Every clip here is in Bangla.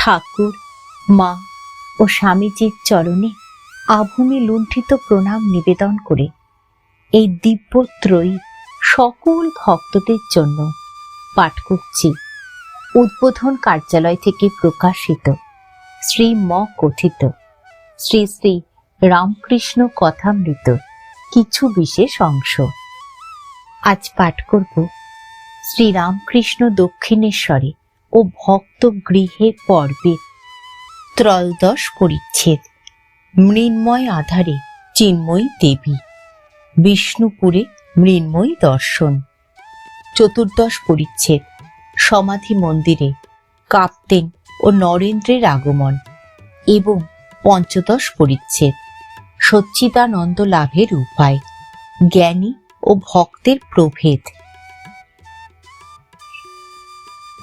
ঠাকুর, মা ও স্বামীজির চরণে আভূমি লুণ্ঠিত প্রণাম নিবেদন করে এই দিব্যত্রয়ী সকল ভক্তদের জন্য পাঠ করছি উদ্বোধন কার্যালয় থেকে প্রকাশিত শ্রী ম কথিত শ্রী শ্রী রামকৃষ্ণ কথামৃত কিছু বিশেষ অংশ। আজ পাঠ করব শ্রী রামকৃষ্ণ দক্ষিণেশ্বরে ও ভক্ত গৃহে পর্বের ত্রয়োদশ পরিচ্ছেদ, মৃন্ময় আধারে চিন্ময়ী দেবী, বিষ্ণুপুরে মৃন্ময়ী দর্শন। চতুর্দশ পরিচ্ছেদ, সমাধি মন্দিরে কাপ্তেন ও নরেন্দ্রের আগমন এবং পঞ্চদশ পরিচ্ছেদ, সচ্চিদানন্দ লাভের উপায়, জ্ঞানী ও ভক্তের প্রভেদ।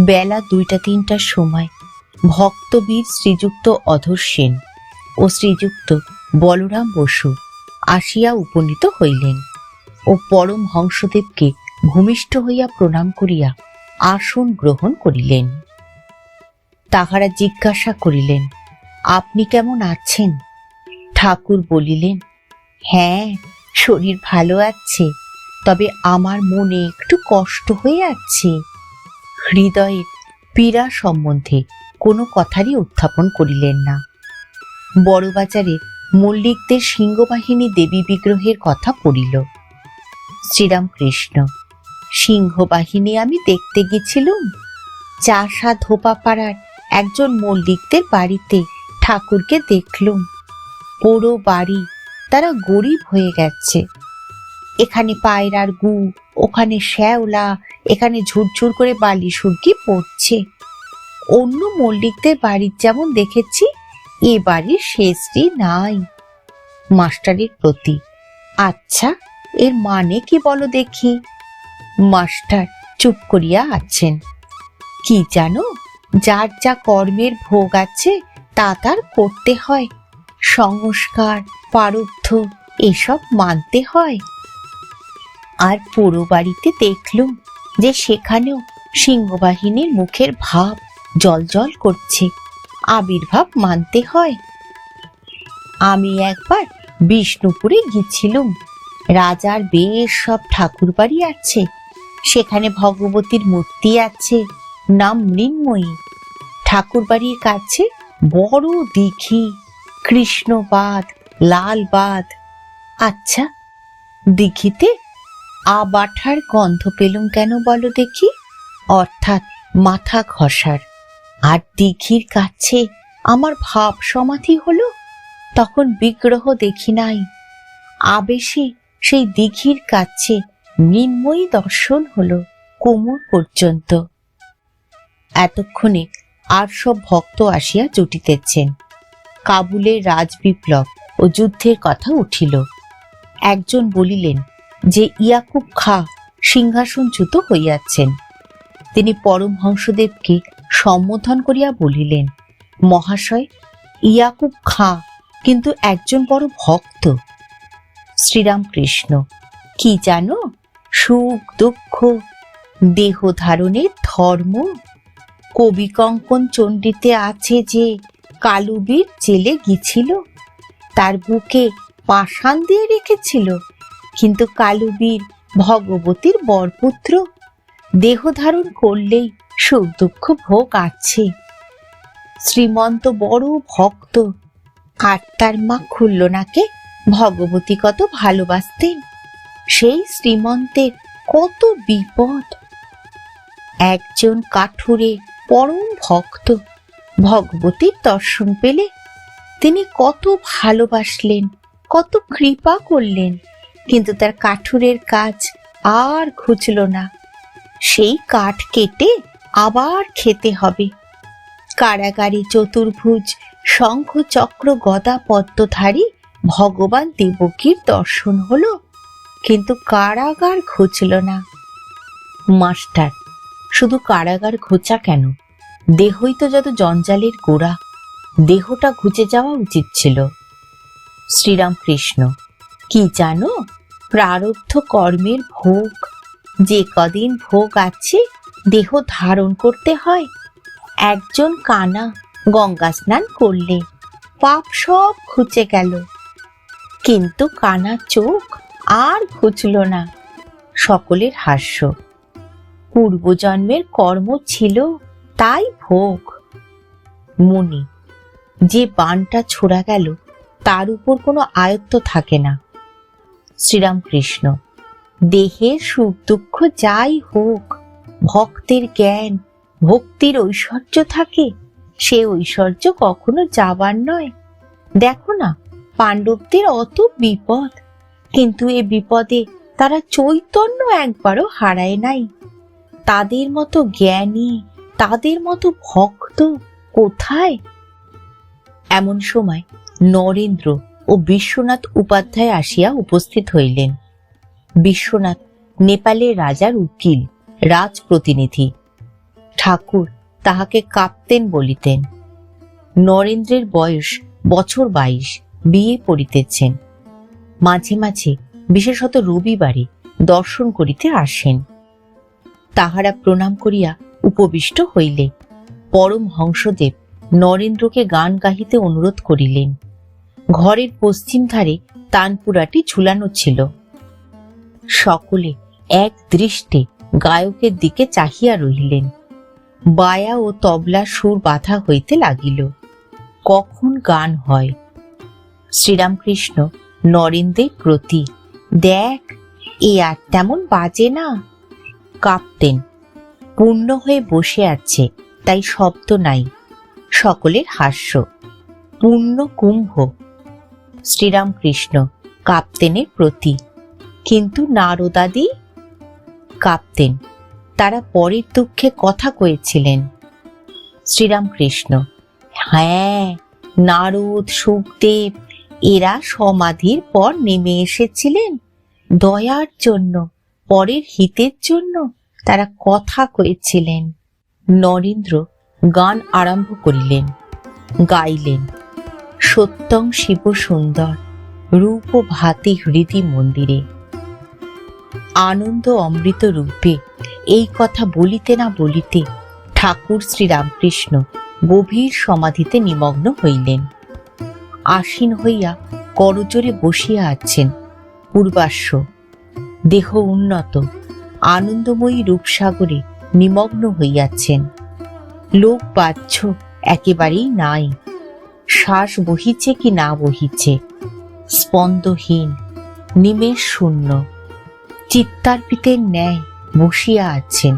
বেলা 2টা-3টার সময় ভক্তবীর শ্রীযুক্ত অধর সেন ও শ্রীযুক্ত বলরাম বসু আসিয়া উপনীত হইলেন ও পরম হংসদেবকে ভূমিষ্ঠ হইয়া প্রণাম করিয়া আসন গ্রহণ করিলেন। তাহারা জিজ্ঞাসা করিলেন, আপনি কেমন আছেন? ঠাকুর বলিলেন, হ্যাঁ, শরীর ভালো আছে, তবে আমার মনে একটু কষ্ট হয়ে আছে। হৃদয়ের পীড়া সম্বন্ধে কোনো কথারই উত্থাপন করিলেন না। বড়বাজারে মল্লিকদের সিংহবাহিনী দেবী বিগ্রহের কথা পড়িল। শ্রীরামকৃষ্ণ, সিংহবাহিনী আমি দেখতে গেছিলুম। চাষা ধোপাপাড়ার একজন মল্লিকদের বাড়িতে ঠাকুরকে দেখলুম। পুরো বাড়ি তারা গরিব হয়ে গেছে। এখানে পায়রার গু, ওখানে শ্যাওলা, এখানে ঝুরঝুর করে বালি সুরকি পড়ছে। অন্য মল্লিকদের বাড়ির যেমন দেখেছি, এ বাড়ির শেষটি নাই। মাস্টারের প্রতি, আচ্ছা, এর মানে কি বলো দেখি? মাস্টার চুপ করিয়া আছেন। কি জানো, যার যা কর্মের ভোগ আছে তা তার করতে হয়। সংস্কার, প্রারব্ধ এসব মানতে হয়। আর পুরো বাড়িতে দেখলুম যে সেখানেও সিংহবাহিনীর মুখের ভাব জলজল করছে, আবির্ভাব মানতে হয়। আমি একবার বিষ্ণুপুরে গিয়েছিলুম। রাজার বেশ সব ঠাকুর বাড়ি আছে। সেখানে ভগবতীর মূর্তি আছে, নাম মৃন্ময়ী। ঠাকুর বাড়ির কাছে বড় দিঘি, কৃষ্ণবাদ, লালবাদ। আচ্ছা, দিঘিতে আবাঠার গন্ধ পেলুম কেন বলো দেখি? অর্থাৎ মাথা ঘষার। আর দিঘির কাছে আমার ভাব সমাধি হলো, তখন বিগ্রহ দেখি নাই। আবেশে সেই দিঘির কাছে মৃন্ময়ী দর্শন হলো কোমর পর্যন্ত। এতক্ষণে আর সব ভক্ত আসিয়া জুটিতেছেন। কাবুলের রাজবিপ্লব ও যুদ্ধের কথা উঠিল। একজন বলিলেন যে ইয়াকুব খা সিংহাসনচ্যুত হইয়াছেন। তিনি পরমহংসদেবকে সম্বোধন করিয়া বলিলেন, মহাশয়, ইয়াকুব খা কিন্তু একজন বড় ভক্ত। শ্রীরামকৃষ্ণ, কি জানো, সুখ দুঃখ দেহ ধারণের ধর্ম। কবি কঙ্কন চণ্ডীতে আছে যে কালুবীর জেলে গিয়েছিল, তার বুকে পাষাণ দিয়ে রেখেছিল, কিন্তু কালুবীর ভগবতীর বরপুত্র। দেহ ধারণ করলেই সুখ দুঃখ ভোগ আছে। শ্রীমন্ত বড় ভক্ত, আর তার মা খুল্লনাকে ভগবতী কত ভালোবাসতেন। সেই শ্রীমন্তের কত বিপদ। একজন কাঠুরে পরম ভক্ত ভগবতীর দর্শন পেলে তিনি কত ভালোবাসলেন, কত কৃপা করলেন, কিন্তু তার কাঠুরের কাজ আর ঘুচল না। সেই কাঠ কেটে আবার খেতে হবে। কারাগারে চতুর্ভুজ শঙ্খ চক্র গদা পদ্মধারী ভগবান দেবকীর দর্শন হলো, কিন্তু কারাগার ঘুচল না। মাস্টার, শুধু কারাগার ঘোচা কেন, দেহই তো যত জঞ্জালের গোড়া, দেহটা ঘুচে যাওয়া উচিত ছিল। শ্রীরামকৃষ্ণ, কি জানো, প্রারব্ধ কর্মের ভোগ। যে কদিন ভোগ আছে দেহ ধারণ করতে হয়। একজন কানা গঙ্গা স্নান করলে, পাপ সব ঘুচে গেল। কিন্তু কানা চোখ আর ঘুচল না। সকলের হাস্য। পূর্বজন্মের কর্ম ছিল, তাই ভোগ। মুনি, যে বানটা ছোড়া গেল তার উপর কোনো আয়ত্ত থাকে না। শ্রীরামকৃষ্ণ, দেহের সুখ দুঃখ যাই হোক, ভক্তের জ্ঞান ভক্তির ঐশ্বর্য থাকে, সে ঐশ্বর্য কখনো যাবার নয়। দেখো না, পাণ্ডবদের অত বিপদ, কিন্তু এ বিপদে তারা চৈতন্য একবারও হারায় নাই। তাদের মতো জ্ঞানী, তাদের মতো ভক্ত কোথায়? এমন সময় নরেন্দ্র ও বিশ্বনাথ উপাধ্যায় আসিয়া উপস্থিত হইলেন। বিশ্বনাথ নেপালের রাজার উকিল, রাজপ্রতিনিধি। ঠাকুর তাহাকে কাপ্তেন বলিতেন। নরেন্দ্রের বয়স বছর 22, বিয়ে পড়িতেছেন। মাঝে মাঝে, বিশেষত রবিবারে দর্শন করিতে আসেন। তাহারা প্রণাম করিয়া উপবিষ্ট হইলে পরম হংসদেব নরেন্দ্রকে গান গাহিতে অনুরোধ করিলেন। ঘরের পশ্চিম ধারে তানপুরাটি ঝুলানো ছিল। সকলে এক দৃষ্টে গায়কের দিকে চাহিয়া রহিলেন। বায়া ও তবলা সুর বাধা হইতে লাগিল। কখন গান হয়? শ্রীরামকৃষ্ণ নরেন্দ্রের প্রতি, দেখ, এ আর তেমন বাজে না। কাঁপতেন, পূর্ণ হয়ে বসে আছে, তাই শব্দ নাই। সকলের হাস্য। পূর্ণ কুম্ভ। শ্রীরামকৃষ্ণ কাপ্তেনের প্রতি, কিন্তু নারদাদি? কাপ্তেন, তারা পরের দুঃখে কথা কয়েছিলেন। শ্রীরামকৃষ্ণ, হ্যাঁ, নারদ, সুখদেব এরা সমাধির পর নেমে এসেছিলেন দয়ার জন্য, পরের হিতের জন্য তারা কথা কয়েছিলেন। নরেন্দ্র গান আরম্ভ করিলেন। গাইলেন, সত্যং শিব সুন্দর, রূপ ভাতি হৃদি মন্দিরে। আনন্দ অমৃত রূপে এই কথা বলিতে না বলিতে ঠাকুর শ্রীরামকৃষ্ণ গভীর সমাধিতে নিমগ্ন হইলেন। আসীন হইয়া করজোরে বসিয়া আছেন। পূর্বাশ্ব, দেহ উন্নত, আনন্দময়ী রূপসাগরে নিমগ্ন হইয়াছেন। লোক বাহ্য একেবারেই নাই। শ্বাস বহিছে কি না বহিছে, স্পন্দহীন, নিমেষ শূন্য। চিত্তার্পিতের ন্যায় বসিয়া আছেন,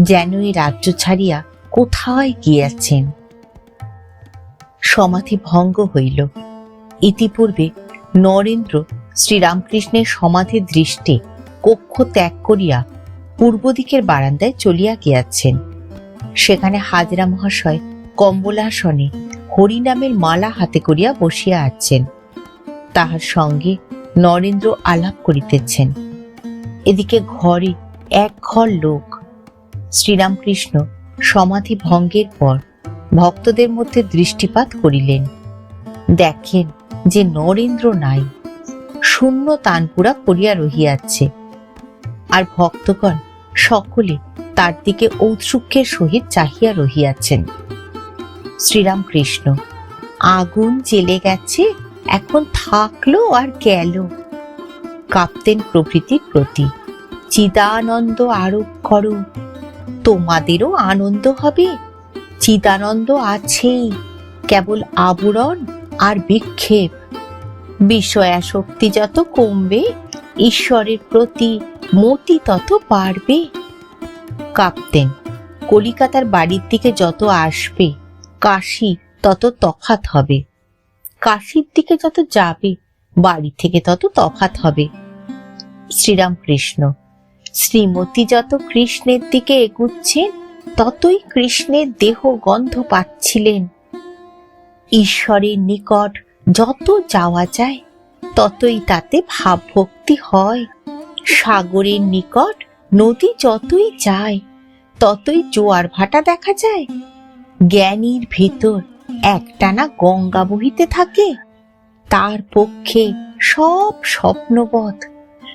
যেন এই রাজ্য ছাড়িয়া কোথায় গিয়াছেন। সমাধি ভঙ্গ হইল। ইতিপূর্বে নরেন্দ্র শ্রীরামকৃষ্ণের সমাধির দৃষ্টে কক্ষ ত্যাগ করিয়া পূর্ব দিকের বারান্দায় চলিয়া গিয়াছেন। সেখানে হাজরা মহাশয় কম্বলাসনে হরিনামের মালা হাতে করিয়া বসিয়া আছেন। তাহার সঙ্গে নরেন্দ্র আলাপ করিতেছেন। এদিকে ঘরে এক ঘর লোক। শ্রীরামকৃষ্ণ সমাধি ভঙ্গের পর ভক্তদের মধ্যে দৃষ্টিপাত করিলেন। দেখেন যে নরেন্দ্র নাই, শূন্য তানপুরা পড়িয়া রহিয়াছে, আর ভক্তগণ সকলে তার দিকে ঔৎসুক্যের সহিত চাহিয়া রহিয়াছেন। শ্রীরামকৃষ্ণ, আগুন জ্বেলে গেছে, এখন থাকলো আর গেল। কাপ্তেন প্রভৃতির প্রতি, চিদানন্দ আরোপ করো, তোমাদেরও আনন্দ হবে। চিদানন্দ আছেই, কেবল আবরণ আর বিক্ষেপ। বিষয়াসক্তি যত কমবে, ঈশ্বরের প্রতি মতি তত বাড়বে। কাপ্তেন, কলিকাতার বাড়ির দিকে যত আসবে, কাশী তত তফাৎ হবে। কাশীর দিকে যত যাবে, বাড়ি থেকে তত তফাৎ হবে। শ্রীরামকৃষ্ণ, শ্রীমতী যত কৃষ্ণের দিকে এগুচ্ছেন, ততই কৃষ্ণের দেহ গন্ধ পাচ্ছিলেন। ঈশ্বরের নিকট যত যাওয়া যায়, ততই তাতে ভাবভক্তি হয়। সাগরের নিকট নদী যতই যায়, ততই জোয়ার ভাটা দেখা যায়। জ্ঞানীর ভেতর একটানা গঙ্গা বহিতে থাকে, তার পক্ষে সব স্বপ্নবৎ।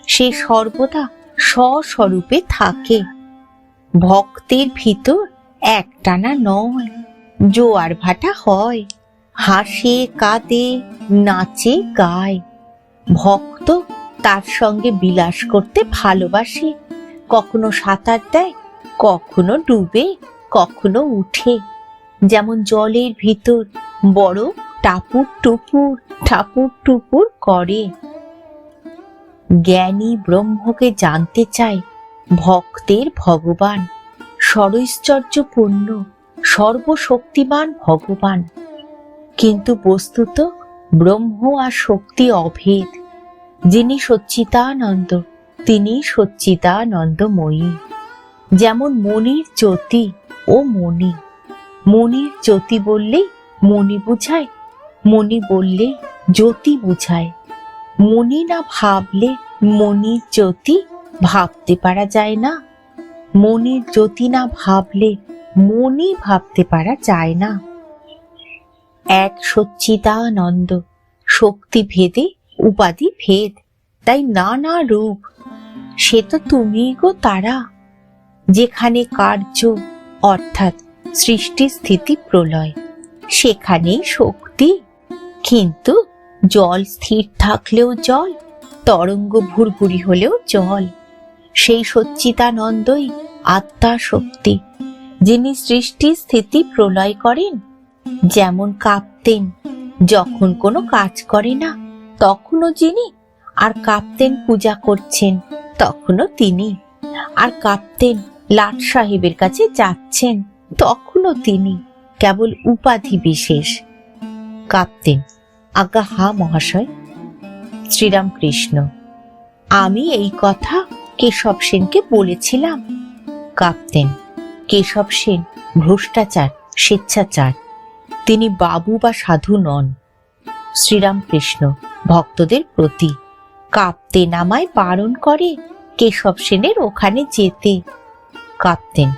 সে সর্বদা স্বস্বরূপে থাকে। ভক্তের ভিতর একটানা নয়, জোয়ার ভাটা হয়, হাসে কাঁদে, নাচে গায়। ভক্ত তার সঙ্গে বিলাস করতে ভালোবাসে, কখনো সাঁতার দেয়, কখনো ডুবে, কখনো উঠে। যেমন জলের ভিতর বরফ টাপুর টুপুর ঠাপুর টুপুর করে। জ্ঞানী ব্রহ্মকে জানতে চায় ভক্তের ভগবান, সরৈশ্বর্যপূর্ণ সর্বশক্তিমান ভগবান। কিন্তু বস্তুত ব্রহ্ম আর শক্তি অভেদ। যিনি সচ্চিদানন্দ তিনি সচ্চিদানন্দময়ী। যেমন মণির জ্যোতি ও মণি। মণির জ্যোতি বললে মণি বুঝায়, মণি বললে জ্যোতি বুঝায়। মণি না ভাবলে মণির জ্যোতি ভাবতে পারা যায় না। মণির জ্যোতি না ভাবলে মণি ভাবতে পারা যায় না। এক সচ্চিদানন্দ, শক্তি ভেদে উপাধি ভেদ, তাই নানা রূপ। সে তো তুমি গো তারা। যেখানে কার্য অর্থাৎ সৃষ্টি স্থিতি প্রলয়, সেখানেই শক্তি। কিন্তু জল স্থির থাকলেও জল, তরঙ্গ ভুরভুরি হলেও জল। সেই সচ্চিদানন্দই আত্মা শক্তি, যিনি সৃষ্টি স্থিতি প্রলয় করেন। যেমন কাঁপতেন যখন কোনো কাজ করে না, তখনও যিনি। আর কাঁপতেন পূজা করছেন, তখনও তিনি। আর কাঁপতেন লাট সাহেবের কাছে যাচ্ছেন, তখনও তিনি। কেবল উপাধি বিশেষ। কাঁপতেন। আজ্ঞা হা মহাশয়। শ্রীরামকৃষ্ণ। আমি এই কথা কেশব সেনকে বলেছিলাম। কাঁপতেন। কেশব সেন ভ্রষ্টাচার, স্বেচ্ছাচার। তিনি বাবু বা সাধু নন। শ্রীরামকৃষ্ণ ভক্তদের প্রতি। কাঁপতেন আমায় বারণ করে কেশব সেনের ওখানে যেতে। কাঁপতেন।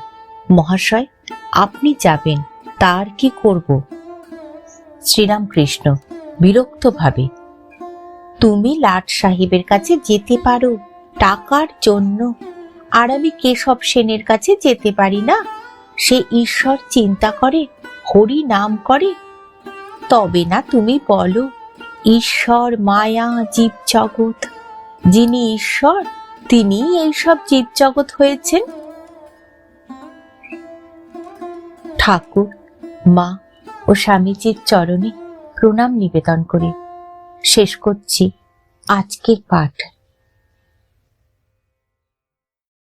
মহাশয় আপনি যাবেন, তার কি করব? শ্রীরামকৃষ্ণ বিরক্ত ভাবে। তুমি লাট সাহেবের কাছে যেতে পারো টাকার জন্য, আর আমি কেশব সেনের কাছে যেতে পারি না। সে ঈশ্বর চিন্তা করে, হরি নাম করে। তবে না তুমি বলো ঈশ্বর মায়া জীব জগৎ। যিনি ঈশ্বর তিনি এইসব জীব জগৎ হয়েছেন। ঠাকুর, মা ও স্বামীজির চরণে প্রণাম নিবেদন করে শেষ করছি আজকের পাঠ।